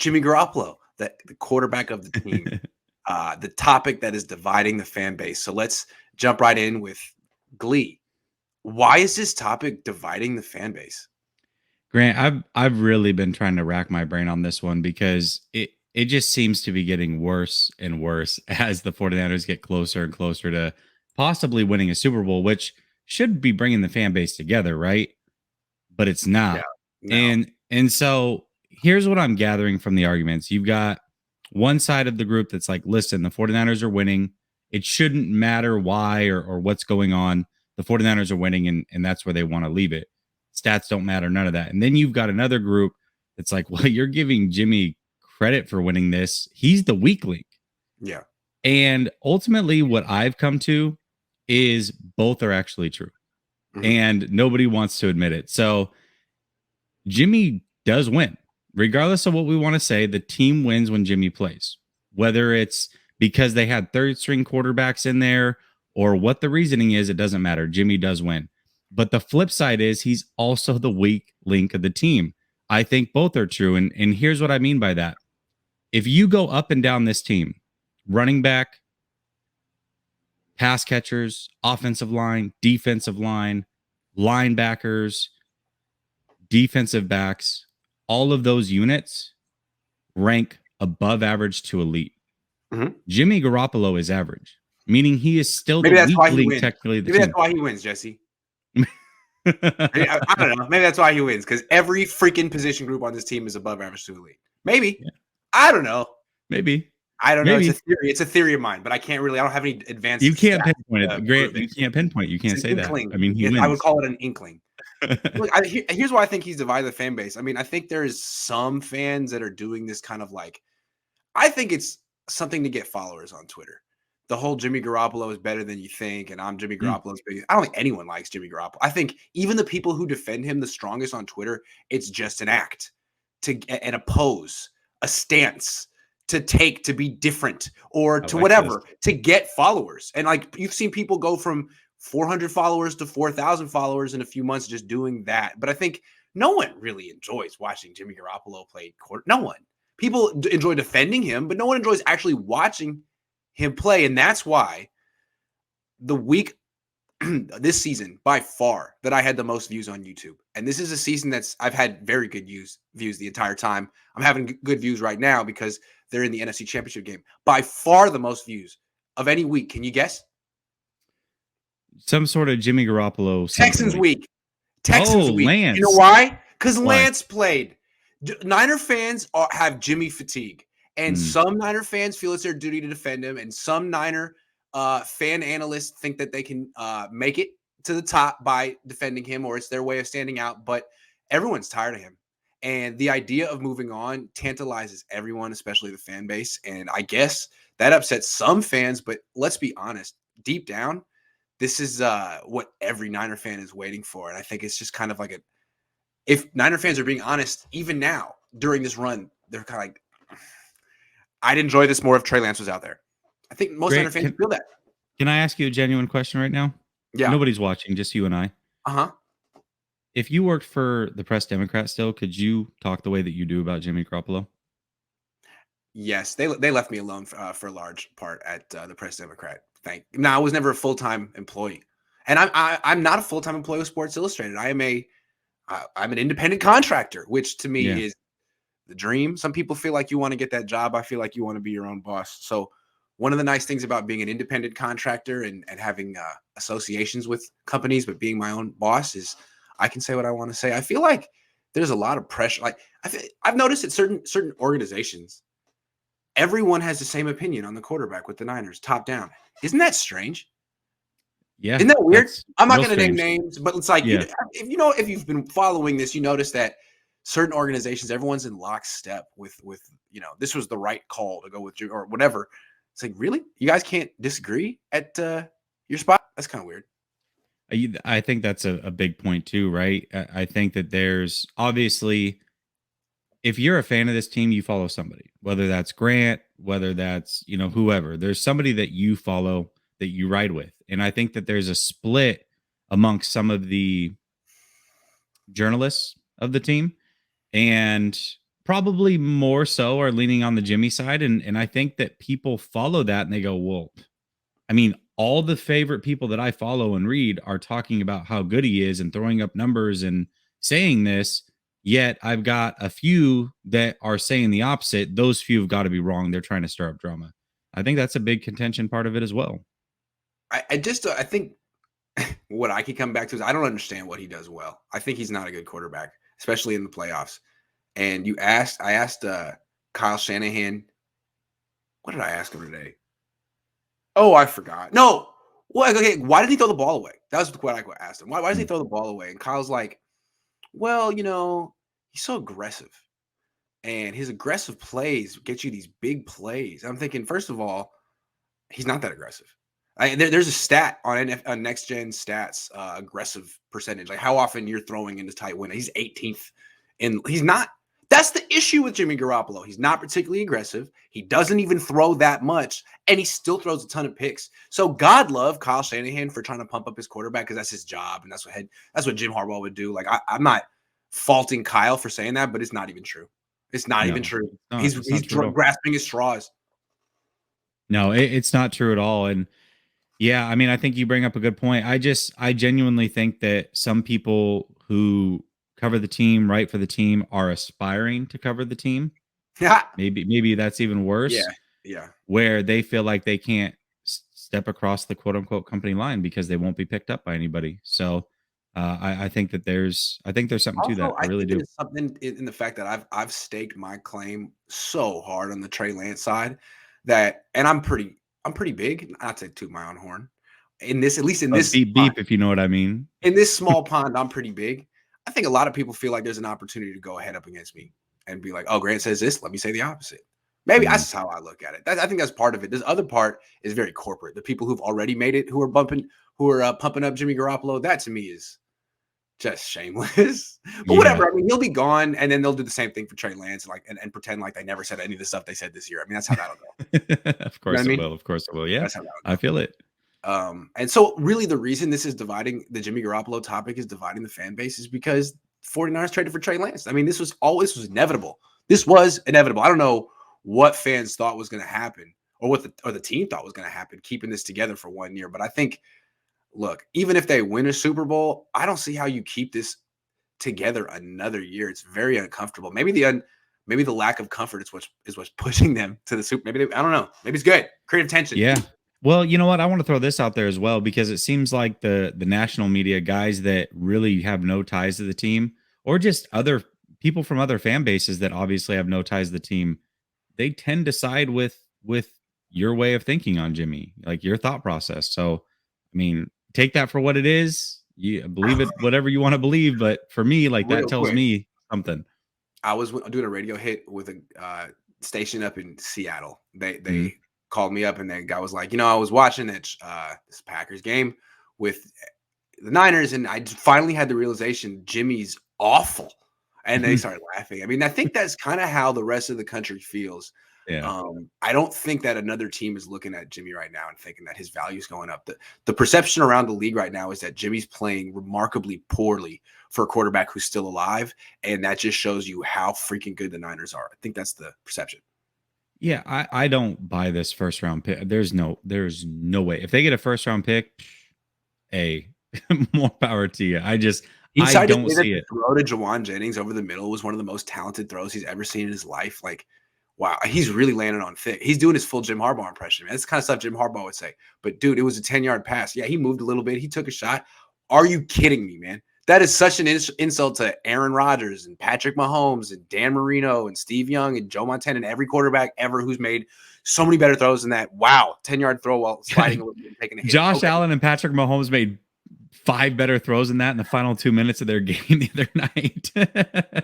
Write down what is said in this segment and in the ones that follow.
Jimmy Garoppolo, the quarterback of the team, the topic that is dividing the fan base. So let's jump right in with Glee. Why is this topic dividing the fan base? Grant, I've really been trying to rack my brain on this one because it just seems to be getting worse and worse as the 49ers get closer and closer to possibly winning a Super Bowl, which should be bringing the fan base together, right? But it's Yeah, not. no. And so here's what I'm gathering from the arguments. You've got one side of the group that's like, listen, the 49ers are winning. It shouldn't matter why or what's going on. The 49ers are winning, and that's where they want to leave it. Stats don't matter, none of that. And then you've got another group that's like, well, you're giving Jimmy credit for winning this. He's the weak link. Yeah. And ultimately, what I've come to is both are actually true. Mhm. And nobody wants to admit it. So Jimmy does win. Regardless of what we want to say, the team wins when Jimmy plays. Whether it's because they had third string quarterbacks in there or what the reasoning is, it doesn't matter. Jimmy does win. But the flip side is he's also the weak link of the team. I think both are true. And here's what I mean by that. If you go up and down this team, running back, pass catchers, offensive line, defensive line, linebackers, defensive backs, all of those units rank above average to elite. Mhm. Jimmy Garoppolo is average, meaning he is still Maybe the that's weak why he link wins. technically of the Maybe that's team. why he wins, Jesse. I don't know. Maybe that's why he wins because every freaking position group on this team is above average to elite. Maybe. Yeah. I don't know. Maybe. I don't know. It's a Maybe. theory. It's a theory of mine, but I can't really. I don't have any advanced You can't stats pinpoint to it. prove Grant, it. you can't pinpoint. You can't It's an say that. inkling. I mean, he I would wins. call it an inkling. Look, here's why I think he's divided the fan base. I mean, I think there is some fans that are doing this kind of like. I think it's something to get followers on Twitter. The whole Jimmy Garoppolo is better than you think, and I'm Jimmy Mm. Garoppolo's biggest. I don't think anyone likes Jimmy Garoppolo. I think even the people who defend him the strongest on Twitter, it's just an act and a pose, a stance to take to be different or I to like this. whatever to get followers. And like you've seen people go from 400 followers to 4,000 followers in a few months just doing that. But I think no one really enjoys watching Jimmy Garoppolo play court. No one. People enjoy defending him, but no one enjoys actually watching him play. And that's why the week this season by far that I had the most views on YouTube. And this is a season that's I've had very good views the entire time. I'm having good views right now because they're in the NFC Championship game. By far the most views of any week. Can you guess? Some sort of Jimmy Garoppolo. Texans Like, week. Texans oh, week. You know Lance. why? Because Why? Lance played. Niner fans have Jimmy fatigue. And Mm. some Niner fans feel it's their duty to defend him. And some Niner fan analysts think that they can make it to the top by defending him, or it's their way of standing out. But everyone's tired of him. And the idea of moving on tantalizes everyone, especially the fan base. And I guess that upsets some fans. But let's be honest, deep down, this is what every Niner fan is waiting for. And I think it's just kind of like if Niner fans are being honest, even now during this run, they're kind of like, I'd enjoy this more if Trey Lance was out there. I think most Niner Grant, fans feel that. can I ask you a genuine question right now? Yeah. Nobody's watching, just you and I. Uh-huh. If you worked for the Press Democrat still, could you talk the way that you do about Jimmy Garoppolo? Yes, they left me alone for a large part at the Press Democrat. I was never a full-time employee. And I'm not a full-time employee with Sports Illustrated. I'm an independent contractor, which to me Yeah. is the dream. Some people feel like you want to get that job. I feel like you want to be your own boss. So one of the nice things about being an independent contractor and having associations with companies, but being my own boss is I can say what I want to say. I feel like there's a lot of pressure. Like I've noticed at certain organizations, everyone has the same opinion on the quarterback with the Niners, top down. Isn't that strange? Yeah. Isn't that weird? That's I'm not real going to name strange. names, but it's like, Yeah. if you've been following this, you notice that certain organizations, everyone's in lockstep with, this was the right call to go with you or whatever. It's like, really? You guys can't disagree at your spot? That's kind of weird. I think that's a big point too, right? I think that there's obviously, if you're a fan of this team, you follow somebody, whether that's Grant, whether that's, whoever. There's somebody that you follow that you ride with. And I think that there's a split amongst some of the journalists of the team. And probably more so are leaning on the Jimmy side. And I think that people follow that and they go, well, I mean, all the favorite people that I follow and read are talking about how good he is and throwing up numbers and saying this. Yet I've got a few that are saying the opposite. Those few have got to be wrong. They're trying to stir up drama. I think that's a big contention part of it as well. I think what I can come back to is I don't understand what he does well. I think he's not a good quarterback, especially in the playoffs. And I asked Kyle Shanahan, what did I ask him today? Oh, I forgot. No. Well, okay. Why did he throw the ball away? That was what I asked him. Why does he throw the ball away? And Kyle's like, well, he's so aggressive. And his aggressive plays get you these big plays. I'm thinking, first of all, he's not that aggressive. There's a stat on Next Gen Stats, aggressive percentage, like how often you're throwing into tight window. He's 18th, and he's not. That's the issue with Jimmy Garoppolo. He's not particularly aggressive. He doesn't even throw that much, and he still throws a ton of picks. So God love Kyle Shanahan for trying to pump up his quarterback because that's his job, and that's what Jim Harbaugh would do. Like I'm not faulting Kyle for saying that, but it's not even true. It's not even true. He's grasping his straws. No, it's not true at all. And yeah, I mean, I think you bring up a good point. I genuinely think that some people who cover the team, write for the team, are aspiring to cover the team. Yeah. Maybe that's even worse. Yeah. Where they feel like they can't step across the quote unquote company line because they won't be picked up by anybody. So I think there's something also, to that. I really do. There's something in the fact that I've staked my claim so hard on the Trey Lance side that, and I'm pretty big. Not to toot my own horn. At least in this beep, if you know what I mean. In this small pond, I'm pretty big. I think a lot of people feel like there's an opportunity to go ahead up against me and be like, "Oh, Grant says this. Let me say the opposite." Maybe that's how I look at it. I think that's part of it. This other part is very corporate. The people who've already made it, who are pumping up Jimmy Garoppolo, that to me is just shameless. But whatever. I mean, he'll be gone, and then they'll do the same thing for Trey Lance, and pretend like they never said any of the stuff they said this year. I mean, that's how that'll go. Of course it will. Of course it will. Yeah, I feel it. And so really the reason this is dividing the Jimmy Garoppolo topic is dividing the fan base is because 49ers traded for Trey Lance. I mean, this was inevitable. This was inevitable. I don't know what fans thought was going to happen or what the team thought was going to happen, keeping this together for 1 year. But I think, look, even if they win a Super Bowl, I don't see how you keep this together another year. It's very uncomfortable. Maybe the lack of comfort is what's pushing them to the Super. I don't know. Maybe it's good. Creative tension. Yeah. Well, you know what? I want to throw this out there as well, because it seems like the national media, guys that really have no ties to the team, or just other people from other fan bases that obviously have no ties to the team, they tend to side with your way of thinking on Jimmy, like your thought process. So, I mean, take that for what it is. You believe it, whatever you want to believe. But for me, like that tells me something. I was doing a radio hit with a station up in Seattle. They called me up, and the guy was like, I was watching this Packers game with the Niners, and I finally had the realization Jimmy's awful. And they started laughing. I mean, I think that's kind of how the rest of the country feels. Yeah. I don't think that another team is looking at Jimmy right now and thinking that his value is going up. The perception around the league right now is that Jimmy's playing remarkably poorly for a quarterback who's still alive. And that just shows you how freaking good the Niners are. I think that's the perception. Yeah, I don't buy this first round pick. There's no way. If they get a first round pick, more power to you. I don't see it. The throw to Jawan Jennings over the middle was one of the most talented throws he's ever seen in his life. Like, wow, he's really landing on thick. He's doing his full Jim Harbaugh impression, man. That's the kind of stuff Jim Harbaugh would say. But dude, it was a 10-yard pass. Yeah, he moved a little bit. He took a shot. Are you kidding me, man? That is such an insult to Aaron Rodgers and Patrick Mahomes and Dan Marino and Steve Young and Joe Montana and every quarterback ever who's made so many better throws than that. Wow, 10-yard throw while sliding a little bit and taking a hit. Josh Allen and Patrick Mahomes made 5 better throws than that in the final 2 minutes of their game the other night.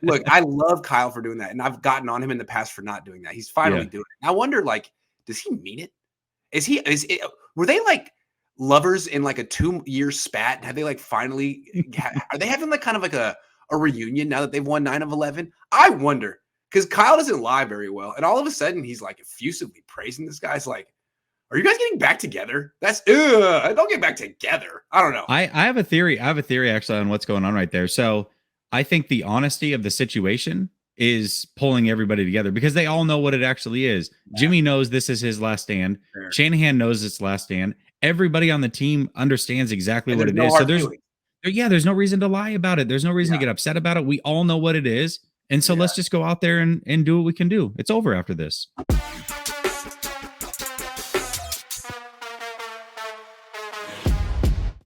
Look, I love Kyle for doing that, and I've gotten on him in the past for not doing that. He's finally doing it. I wonder, like, does he mean it? Were they like lovers in like a 2-year spat? Have they like finally are they having like kind of like a reunion now that they've won 9 of 11? I wonder, because Kyle doesn't lie very well, and all of a sudden he's like effusively praising this guy's like, are you guys getting back together? Don't get back together. I don't know. I have a theory. I have a theory actually on what's going on right there. So I think the honesty of the situation is pulling everybody together because they all know what it actually is. Yeah. Jimmy knows this is his last stand. Sure. Shanahan knows it's last stand. Everybody on the team understands exactly what it is. So there's no reason to lie about it. There's no reason to get upset about it. We all know what it is. And so let's just go out there and do what we can do. It's over after this.